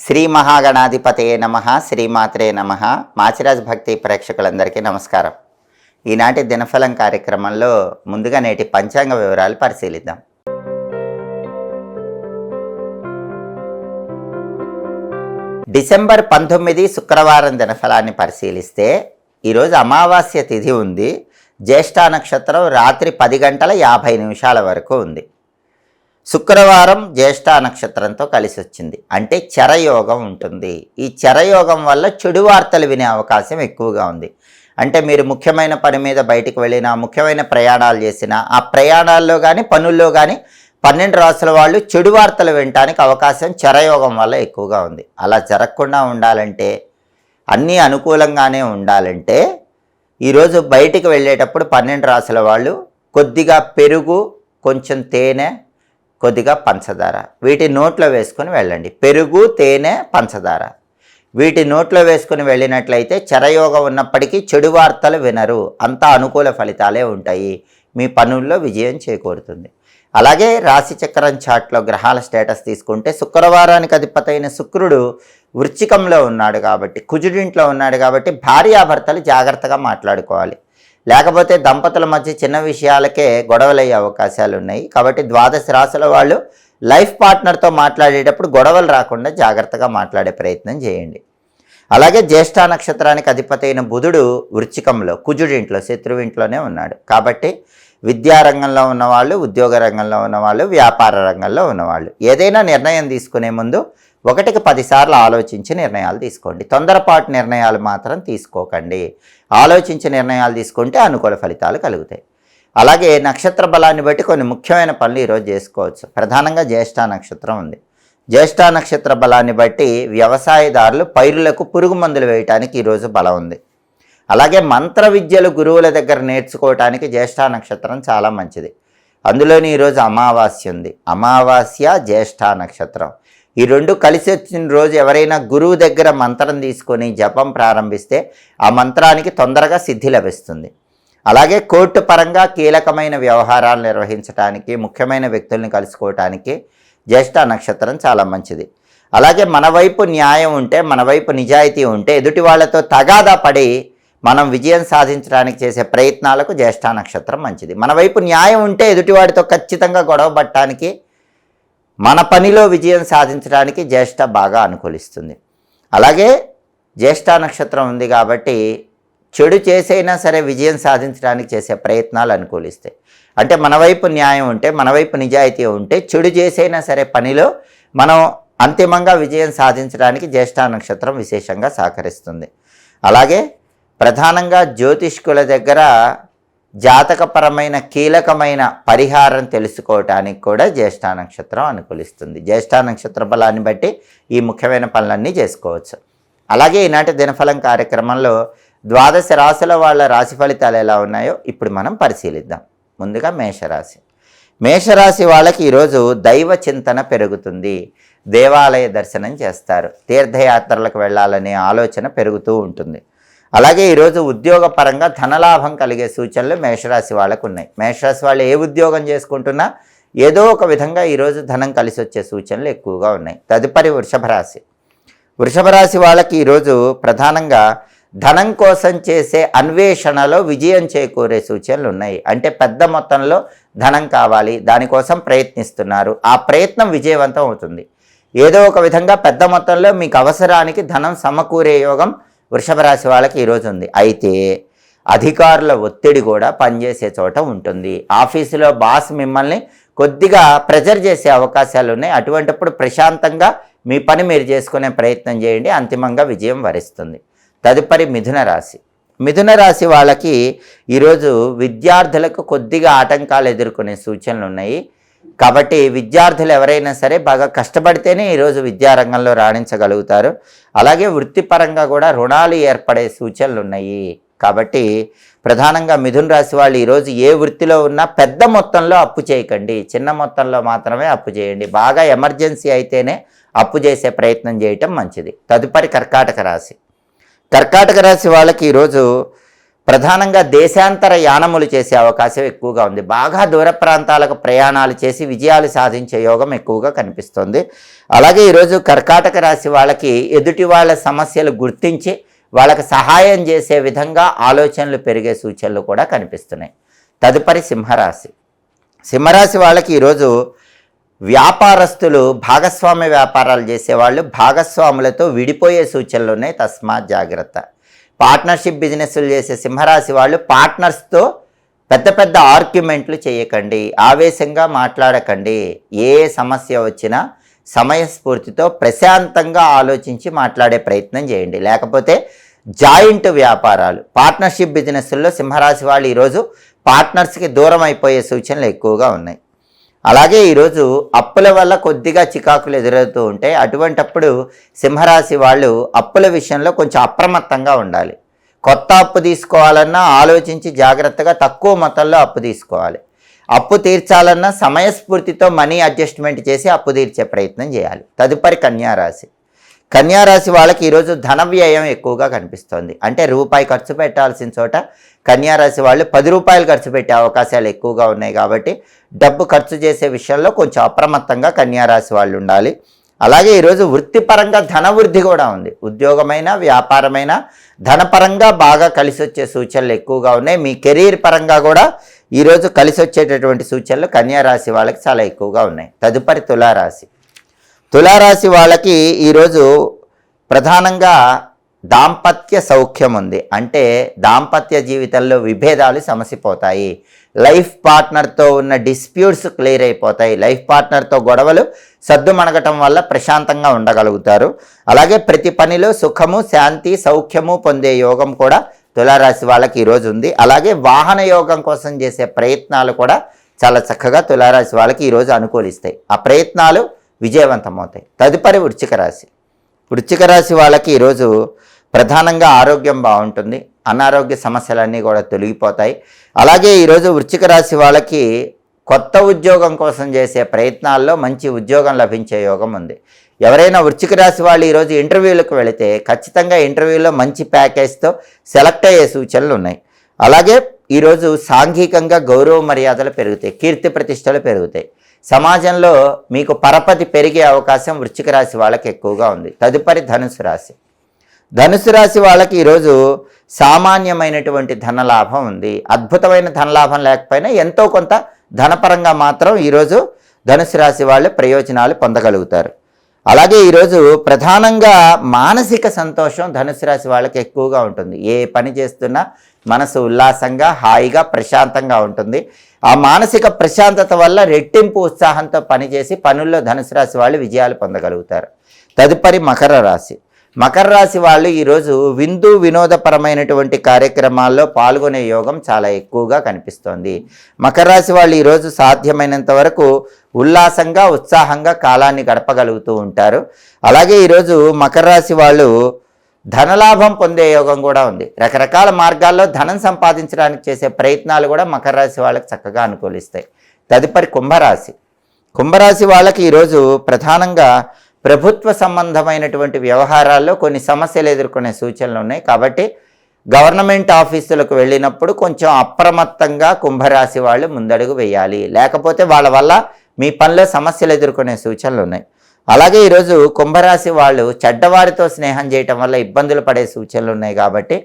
శ్రీ మహాగణాధిపతయే నమః, శ్రీమాత్రే నమః. మాచిరాజ్ భక్తి ప్రేక్షకులందరికీ నమస్కారం. ఈనాటి దినఫలం కార్యక్రమంలో ముందుగా నేటి పంచాంగ వివరాలు పరిశీలిద్దాం. డిసెంబర్ 19 శుక్రవారం దినఫలాన్ని పరిశీలిస్తే ఈరోజు అమావాస్య తిథి ఉంది. జ్యేష్ఠ నక్షత్రం రాత్రి 10 గంటల 50 నిమిషాల వరకు ఉంది. శుక్రవారం జ్యేష్ఠ నక్షత్రంతో కలిసి వచ్చింది, అంటే చరయోగం ఉంటుంది. ఈ చరయోగం వల్ల చెడు వార్తలు వినే అవకాశం ఎక్కువగా ఉంది. అంటే మీరు ముఖ్యమైన పని మీద బయటికి వెళ్ళినా, ముఖ్యమైన ప్రయాణాలు చేసినా, ఆ ప్రయాణాల్లో కానీ పనుల్లో కానీ 12 రాసుల వాళ్ళు చెడు వార్తలు వినటానికి అవకాశం చరయోగం వల్ల ఎక్కువగా ఉంది. అలా జరగకుండా ఉండాలంటే, అన్నీ అనుకూలంగానే ఉండాలంటే ఈరోజు బయటికి వెళ్ళేటప్పుడు 12 రాసుల వాళ్ళు కొద్దిగా పెరుగు, కొంచెం తేనె, కొద్దిగా పంచదార వీటి నోట్లో వేసుకొని వెళ్ళండి. పెరుగు, తేనె, పంచదార వీటి నోట్లో వేసుకొని వెళ్ళినట్లయితే చరయోగం ఉన్నప్పటికీ చెడు వార్తలు వినరు, అంతా అనుకూల ఫలితాలే ఉంటాయి. మీ పనుల్లో విజయం చేకూరుతుంది. అలాగే రాశిచక్రం చార్ట్లో గ్రహాల స్టేటస్ తీసుకుంటే శుక్రవారానికి అధిపతైన శుక్రుడు వృశ్చికంలో ఉన్నాడు కాబట్టి, కుజుడింట్లో ఉన్నాడు కాబట్టి భార్యాభర్తలు జాగ్రత్తగా మాట్లాడుకోవాలి. లేకపోతే దంపతుల మధ్య చిన్న విషయాలకే గొడవలయ్యే అవకాశాలు ఉన్నాయి. కాబట్టి 12 రాశుల వాళ్ళు లైఫ్ పార్ట్నర్తో మాట్లాడేటప్పుడు గొడవలు రాకుండా జాగ్రత్తగా మాట్లాడే ప్రయత్నం చేయండి. అలాగే జ్యేష్ఠ నక్షత్రానికి అధిపతైన బుధుడు వృశ్చికంలో, కుజుడింట్లో, శత్రువింట్లోనే ఉన్నాడు. కాబట్టి విద్యారంగంలో ఉన్నవాళ్ళు, ఉద్యోగ రంగంలో ఉన్నవాళ్ళు, వ్యాపార రంగంలో ఉన్నవాళ్ళు ఏదైనా నిర్ణయం తీసుకునే ముందు 1కి 10 సార్లు ఆలోచించి నిర్ణయాలు తీసుకోండి. తొందరపాటు నిర్ణయాలు మాత్రం తీసుకోకండి. ఆలోచించి నిర్ణయాలు తీసుకుంటే అనుకూల ఫలితాలు కలుగుతాయి. అలాగే నక్షత్ర బలాన్ని బట్టి కొన్ని ముఖ్యమైన పనులు ఈరోజు చేసుకోవచ్చు. ప్రధానంగా జ్యేష్ఠ నక్షత్రం ఉంది. జ్యేష్ఠ నక్షత్ర బలాన్ని బట్టి వ్యవసాయదారులు పైరులకు పురుగు మందులు వేయటానికి ఈరోజు బలం ఉంది. అలాగే మంత్ర విద్యలు గురువుల దగ్గర నేర్చుకోవటానికి జ్యేష్ఠ నక్షత్రం చాలా మంచిది. అందులోని ఈరోజు అమావాస్య ఉంది. అమావాస్య, జ్యేష్ఠ నక్షత్రం ఈ రెండు కలిసి వచ్చిన రోజు ఎవరైనా గురువు దగ్గర మంత్రం తీసుకొని జపం ప్రారంభిస్తే ఆ మంత్రానికి తొందరగా సిద్ధి లభిస్తుంది. అలాగే కోర్టు పరంగా కీలకమైన వ్యవహారాలు నిర్వహించడానికి, ముఖ్యమైన వ్యక్తుల్ని కలుసుకోవటానికి జ్యేష్ఠ నక్షత్రం చాలా మంచిది. అలాగే మన వైపు న్యాయం ఉంటే, మన వైపు నిజాయితీ ఉంటే ఎదుటి వాళ్ళతో తగాదా పడి మనం విజయం సాధించడానికి చేసే ప్రయత్నాలకు జ్యేష్ఠ నక్షత్రం మంచిది. మన వైపు న్యాయం ఉంటే ఎదుటివాడితో ఖచ్చితంగా గొడవ పడటానికి, మన పనిలో విజయం సాధించడానికి జ్యేష్ఠ బాగా అనుకూలిస్తుంది. అలాగే జ్యేష్ఠ నక్షత్రం ఉంది కాబట్టి చెడు చేసైనా సరే విజయం సాధించడానికి చేసే ప్రయత్నాలు అనుకూలిస్తాయి. అంటే మన వైపు న్యాయం ఉంటే, మన వైపు నిజాయితీ ఉంటే చెడు చేసైనా సరే పనిలో మనం అంతిమంగా విజయం సాధించడానికి జ్యేష్ఠ నక్షత్రం విశేషంగా సహకరిస్తుంది. అలాగే ప్రధానంగా జ్యోతిష్కుల దగ్గర జాతకపరమైన కీలకమైన పరిహారం తెలుసుకోవటానికి కూడా జ్యేష్ఠ నక్షత్రం అనుకూలిస్తుంది. జ్యేష్ఠ నక్షత్ర బలాన్ని బట్టి ఈ ముఖ్యమైన పనులన్నీ చేసుకోవచ్చు. అలాగే ఈనాటి దినఫలం కార్యక్రమంలో 12 రాశుల వాళ్ళ రాశి ఫలితాలు ఎలా ఉన్నాయో ఇప్పుడు మనం పరిశీలిద్దాం. ముందుగా మేషరాశి. మేషరాశి వాళ్ళకి ఈరోజు దైవ చింతన పెరుగుతుంది. దేవాలయ దర్శనం చేస్తారు. తీర్థయాత్రలకు వెళ్ళాలనే ఆలోచన పెరుగుతూ ఉంటుంది. అలాగే ఈరోజు ఉద్యోగపరంగా ధనలాభం కలిగే సూచనలు మేషరాశి వాళ్ళకు ఉన్నాయి. మేషరాశి వాళ్ళు ఏ ఉద్యోగం చేసుకుంటున్నా ఏదో ఒక విధంగా ఈరోజు ధనం కలిసి వచ్చే సూచనలు ఎక్కువగా ఉన్నాయి. తదుపరి వృషభ రాశి. వృషభ రాశి వాళ్ళకి ఈరోజు ప్రధానంగా ధనం కోసం చేసే అన్వేషణలో విజయం చేకూరే సూచనలు ఉన్నాయి. అంటే పెద్ద మొత్తంలో ధనం కావాలి, దానికోసం ప్రయత్నిస్తున్నారు, ఆ ప్రయత్నం విజయవంతం అవుతుంది. ఏదో ఒక విధంగా పెద్ద మొత్తంలో మీకు అవసరానికి ధనం సమకూరే యోగం వృషభ రాశి వాళ్ళకి ఈరోజు ఉంది. అయితే అధికారుల ఒత్తిడి కూడా పనిచేసే చోట ఉంటుంది. ఆఫీసులో బాస్ మిమ్మల్ని కొద్దిగా ప్రెజర్ చేసే అవకాశాలు ఉన్నాయి. అటువంటిప్పుడు ప్రశాంతంగా మీ పని మీరు చేసుకునే ప్రయత్నం చేయండి, అంతిమంగా విజయం వరిస్తుంది. తదుపరి మిథున రాశి. మిథున రాశి వాళ్ళకి ఈరోజు విద్యార్థులకు కొద్దిగా ఆటంకాలు ఎదుర్కొనే సూచనలు ఉన్నాయి. కాబట్టి విద్యార్థులు ఎవరైనా సరే బాగా కష్టపడితేనే ఈరోజు విద్యారంగంలో రాణించగలుగుతారు. అలాగే వృత్తిపరంగా కూడా రుణాలు ఏర్పడే సూచనలు ఉన్నాయి. కాబట్టి ప్రధానంగా మిథున రాశి వాళ్ళు ఈరోజు ఏ వృత్తిలో ఉన్నా పెద్ద మొత్తంలో అప్పు చేయకండి, చిన్న మొత్తంలో మాత్రమే అప్పు చేయండి. బాగా ఎమర్జెన్సీ అయితేనే అప్పు చేసే ప్రయత్నం చేయటం మంచిది. తదుపరి కర్కాటక రాశి. కర్కాటక రాశి వాళ్ళకి ఈరోజు ప్రధానంగా దేశాంతర యానములు చేసే అవకాశం ఎక్కువగా ఉంది. బాగా దూర ప్రాంతాలకు ప్రయాణాలు చేసి విజయాలు సాధించే యోగం ఎక్కువగా కనిపిస్తుంది. అలాగే ఈరోజు కర్కాటక రాశి వాళ్ళకి ఎదుటి వాళ్ళ సమస్యలు గుర్తించి వాళ్ళకి సహాయం చేసే విధంగా ఆలోచనలు పెరిగే సూచనలు కూడా కనిపిస్తున్నాయి. తదుపరి సింహరాశి. సింహరాశి వాళ్ళకి ఈరోజు వ్యాపారస్తులు, భాగస్వామ్య వ్యాపారాలు చేసేవాళ్ళు భాగస్వాములతో విడిపోయే సూచనలు ఉన్నాయి. తస్మాత్ జాగ్రత్త. పార్ట్నర్షిప్ బిజినెస్లు చేసే సింహరాశి వాళ్ళు పార్ట్నర్స్తో పెద్ద పెద్ద ఆర్గ్యుమెంట్లు చేయకండి, ఆవేశంగా మాట్లాడకండి. ఏ సమస్య వచ్చినా సమయస్ఫూర్తితో ప్రశాంతంగా ఆలోచించి మాట్లాడే ప్రయత్నం చేయండి. లేకపోతే జాయింట్ వ్యాపారాలు, పార్ట్నర్షిప్ బిజినెస్ల్లో సింహరాశి వాళ్ళు ఈరోజు పార్ట్నర్స్కి దూరం అయిపోయే సూచనలు ఎక్కువగా ఉన్నాయి. అలాగే ఈరోజు అప్పుల వల్ల కొద్దిగా చికాకులు ఎదురవుతూ ఉంటాయి. అటువంటప్పుడు సింహరాశి వాళ్ళు అప్పుల విషయంలో కొంచెం అప్రమత్తంగా ఉండాలి. కొత్త అప్పు తీసుకోవాలన్నా ఆలోచించి జాగ్రత్తగా తక్కువ మొత్తంలో అప్పు తీసుకోవాలి. అప్పు తీర్చాలన్నా సమయస్ఫూర్తితో మనీ అడ్జస్ట్మెంట్ చేసి అప్పు తీర్చే ప్రయత్నం చేయాలి. తదుపరి కన్యారాశి. కన్యారాశి వాళ్ళకి ఈరోజు ధన వ్యయం ఎక్కువగా కనిపిస్తోంది. అంటే రూపాయి ఖర్చు పెట్టాల్సిన చోట కన్యారాశి వాళ్ళు 10 రూపాయలు ఖర్చు పెట్టే అవకాశాలు ఎక్కువగా ఉన్నాయి. కాబట్టి డబ్బు ఖర్చు చేసే విషయంలో కొంచెం అప్రమత్తంగా కన్యారాశి వాళ్ళు ఉండాలి. అలాగే ఈరోజు వృత్తిపరంగా ధనవృద్ధి కూడా ఉంది. ఉద్యోగమైన, వ్యాపారమైన ధనపరంగా బాగా కలిసి వచ్చే సూచనలు ఎక్కువగా ఉన్నాయి. మీ కెరీర్ పరంగా కూడా ఈరోజు కలిసి వచ్చేటటువంటి సూచనలు కన్యారాశి వాళ్ళకి చాలా ఎక్కువగా ఉన్నాయి. తదుపరి తులారాశి. తులారాశి వాళ్ళకి ఈరోజు ప్రధానంగా దాంపత్య సౌఖ్యం ఉంది. అంటే దాంపత్య జీవితంలో విభేదాలు సమసిపోతాయి. లైఫ్ పార్ట్నర్తో ఉన్న డిస్ప్యూట్స్ క్లియర్ అయిపోతాయి. లైఫ్ పార్ట్నర్తో గొడవలు సద్దుమణగటం వల్ల ప్రశాంతంగా ఉండగలుగుతారు. అలాగే ప్రతి పనిలో సుఖము, శాంతి, సౌఖ్యము పొందే యోగం కూడా తులారాశి వాళ్ళకి ఈరోజు ఉంది. అలాగే వాహన యోగం కోసం చేసే ప్రయత్నాలు కూడా చాలా చక్కగా తులారాశి వాళ్ళకి ఈరోజు అనుకూలిస్తాయి. ఆ ప్రయత్నాలు విజయవంతమవుతాయి. తదుపరి వృశ్చిక రాశి. వృశ్చిక రాశి వాళ్ళకి ఈరోజు ప్రధానంగా ఆరోగ్యం బాగుంటుంది. అనారోగ్య సమస్యలన్నీ కూడా తొలగిపోతాయి. అలాగే ఈరోజు వృశ్చిక రాశి వాళ్ళకి కొత్త ఉద్యోగం కోసం చేసే ప్రయత్నాల్లో మంచి ఉద్యోగం లభించే యోగం ఉంది. ఎవరైనా వృశ్చిక రాశి వాళ్ళు ఈరోజు ఇంటర్వ్యూలకు వెళితే ఖచ్చితంగా ఇంటర్వ్యూలో మంచి ప్యాకేజ్తో సెలెక్ట్ అయ్యే సూచనలు ఉన్నాయి. అలాగే ఈరోజు సాంఘికంగా గౌరవ మర్యాదలు పెరుగుతాయి, కీర్తి ప్రతిష్టలు పెరుగుతాయి. సమాజంలో మీకు పరపతి పెరిగే అవకాశం వృశ్చిక రాశి వాళ్ళకి ఎక్కువగా ఉంది. తదుపరి ధనుసు రాశి. ధనుసు రాశి వాళ్ళకి ఈరోజు సామాన్యమైనటువంటి ధనలాభం ఉంది. అద్భుతమైన ధనలాభం లేకపోయినా ఎంతో కొంత ధనపరంగా మాత్రం ఈరోజు ధనుసు రాశి వాళ్ళు ప్రయోజనాలు పొందగలుగుతారు. అలాగే ఈరోజు ప్రధానంగా మానసిక సంతోషం ధనుసు రాశి వాళ్ళకి ఎక్కువగా ఉంటుంది. ఏ పని చేస్తున్నా మనసు ఉల్లాసంగా, హాయిగా, ప్రశాంతంగా ఉంటుంది. ఆ మానసిక ప్రశాంతత వల్ల రెట్టింపు ఉత్సాహంతో పనిచేసి పనుల్లో ధనుసు రాశి వాళ్ళు విజయాలు పొందగలుగుతారు. తదుపరి మకర రాశి. మకర రాశి వాళ్ళు ఈరోజు విందు వినోదపరమైనటువంటి కార్యక్రమాల్లో పాల్గొనే యోగం చాలా ఎక్కువగా కనిపిస్తోంది. మకర రాశి వాళ్ళు ఈరోజు సాధ్యమైనంత వరకు ఉల్లాసంగా, ఉత్సాహంగా కాలాన్ని గడపగలుగుతూ ఉంటారు. అలాగే ఈరోజు మకర రాశి వాళ్ళు ధనలాభం పొందే యోగం కూడా ఉంది. రకరకాల మార్గాల్లో ధనం సంపాదించడానికి చేసే ప్రయత్నాలు కూడా మకర రాశి వాళ్ళకి చక్కగా అనుకూలిస్తాయి. తదుపరి కుంభరాశి. కుంభరాశి వాళ్ళకి ఈరోజు ప్రధానంగా ప్రభుత్వ సంబంధమైనటువంటి వ్యవహారాల్లో కొన్ని సమస్యలు ఎదుర్కొనే సూచనలు ఉన్నాయి. కాబట్టి గవర్నమెంట్ ఆఫీసులకు వెళ్ళినప్పుడు కొంచెం అప్రమత్తంగా కుంభరాశి వాళ్ళు ముందడుగు వేయాలి. లేకపోతే వాళ్ళ వల్ల మీ పనిలో సమస్యలు ఎదుర్కొనే సూచనలు ఉన్నాయి. అలాగే ఈరోజు కుంభరాశి వాళ్ళు చెడ్డవారితో స్నేహం చేయటం వల్ల ఇబ్బందులు పడే సూచనలు ఉన్నాయి. కాబట్టి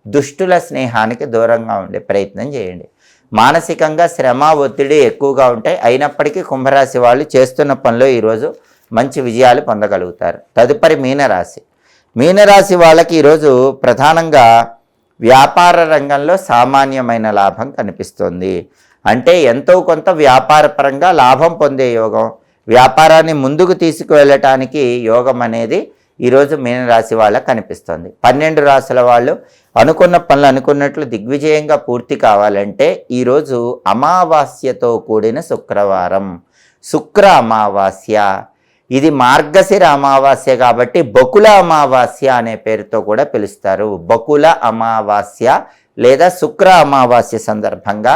దుష్టుల స్నేహానికి దూరంగా ఉండే ప్రయత్నం చేయండి. మానసికంగా శ్రమ, ఒత్తిడి ఎక్కువగా ఉంటాయి. అయినప్పటికీ కుంభరాశి వాళ్ళు చేస్తున్న పనిలో ఈరోజు మంచి విజయాలు పొందగలుగుతారు. తదుపరి మీనరాశి. మీనరాశి వాళ్ళకి ఈరోజు ప్రధానంగా వ్యాపార రంగంలో సామాన్యమైన లాభం కనిపిస్తుంది. అంటే ఎంతో కొంత వ్యాపారపరంగా లాభం పొందే యోగం, వ్యాపారాన్ని ముందుకు తీసుకువెళ్ళటానికి యోగం అనేది ఈరోజు మీనరాశి వాళ్ళకి కనిపిస్తుంది. 12 రాశుల వాళ్ళు అనుకున్న పనులు అనుకున్నట్లు దిగ్విజయంగా పూర్తి కావాలంటే ఈరోజు అమావాస్యతో కూడిన శుక్రవారం, శుక్ర అమావాస్య. ఇది మార్గశిర అమావాస్య కాబట్టి బకుల అమావాస్య అనే పేరుతో కూడా పిలుస్తారు. బకుల అమావాస్య లేదా శుక్ర అమావాస్య సందర్భంగా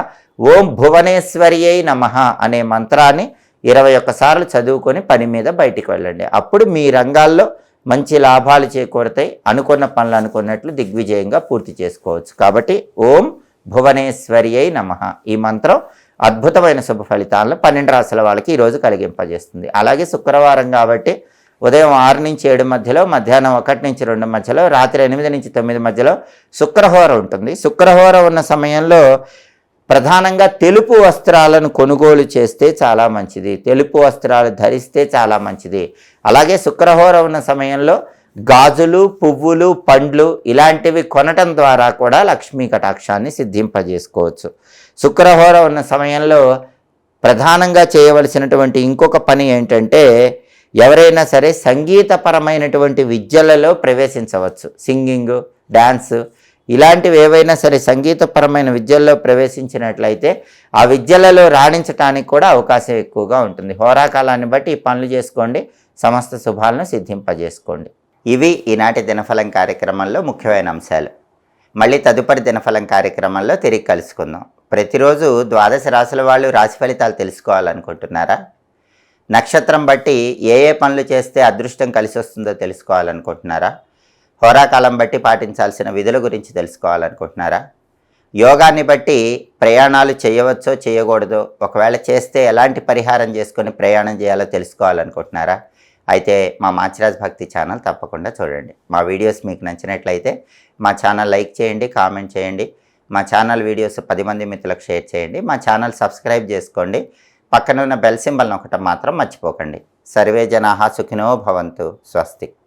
ఓం భువనేశ్వర్యై నమః అనే మంత్రాన్ని 21 సార్లు చదువుకొని పని మీద బయటికి వెళ్ళండి. అప్పుడు మీ రంగాల్లో మంచి లాభాలు చేకూరతాయి. అనుకున్న పనులు అనుకున్నట్లు దిగ్విజయంగా పూర్తి చేసుకోవచ్చు. కాబట్టి ఓం భువనేశ్వర్యై నమః ఈ మంత్రం అద్భుతమైన శుభ ఫలితాలను 12 రాశుల వాళ్ళకి ఈరోజు కలిగింపజేస్తుంది. అలాగే శుక్రవారం కాబట్టి ఉదయం 6 నుంచి 7 మధ్యలో, మధ్యాహ్నం 1 నుంచి 2 మధ్యలో, రాత్రి 8 నుంచి 9 మధ్యలో శుక్రహోర ఉంటుంది. శుక్రహోర ఉన్న సమయంలో ప్రధానంగా తెలుపు వస్త్రాలను కొనుగోలు చేస్తే చాలా మంచిది. తెలుపు వస్త్రాలు ధరిస్తే చాలా మంచిది. అలాగే శుక్రహోర ఉన్న సమయంలో గాజులు, పువ్వులు, పండ్లు ఇలాంటివి కొనటం ద్వారా కూడా లక్ష్మీ కటాక్షాన్ని సిద్ధింపజేసుకోవచ్చు. శుక్రహోర ఉన్న సమయంలో ప్రధానంగా చేయవలసినటువంటి ఇంకొక పని ఏంటంటే, ఎవరైనా సరే సంగీతపరమైనటువంటి విద్యలలో ప్రవేశించవచ్చు. సింగింగ్, డ్యాన్స్ ఇలాంటివి ఏవైనా సరే సంగీతపరమైన విద్యల్లో ప్రవేశించినట్లయితే ఆ విద్యలలో రాణించడానికి కూడా అవకాశం ఎక్కువగా ఉంటుంది. హోరాకాలాన్ని బట్టి ఈ పనులు చేసుకోండి, సమస్త శుభాలను సిద్ధింపజేసుకోండి. ఇవి ఈనాటి దినఫలం కార్యక్రమంలో ముఖ్యమైన అంశాలు. మళ్ళీ తదుపరి దినఫలం కార్యక్రమంలో తిరిగి కలుసుకుందాం. ప్రతిరోజు 12 రాశుల వాళ్ళు రాశి ఫలితాలు తెలుసుకోవాలనుకుంటున్నారా? నక్షత్రం బట్టి ఏ పనులు చేస్తే అదృష్టం కలిసి వస్తుందో తెలుసుకోవాలనుకుంటున్నారా? హోరాకాలం బట్టి పాటించాల్సిన విధుల గురించి తెలుసుకోవాలనుకుంటున్నారా? యోగాన్ని బట్టి ప్రయాణాలు చేయవచ్చో చేయకూడదో, ఒకవేళ చేస్తే ఎలాంటి పరిహారం చేసుకొని ప్రయాణం చేయాలో తెలుసుకోవాలనుకుంటున్నారా? అయితే మా మాచిరాజ్ భక్తి ఛానల్ తప్పకుండా చూడండి. మా వీడియోస్ మీకు నచ్చినట్లయితే మా ఛానల్ లైక్ చేయండి, కామెంట్ చేయండి. మా ఛానల్ వీడియోస్ 10 మంది మిత్రులకు షేర్ చేయండి. మా ఛానల్ సబ్స్క్రైబ్ చేసుకోండి. పక్కన ఉన్న బెల్ సింబల్ నొక్కటం మాత్రం మర్చిపోకండి. సర్వే జనాః సుఖినో భవంతు. స్వస్తి.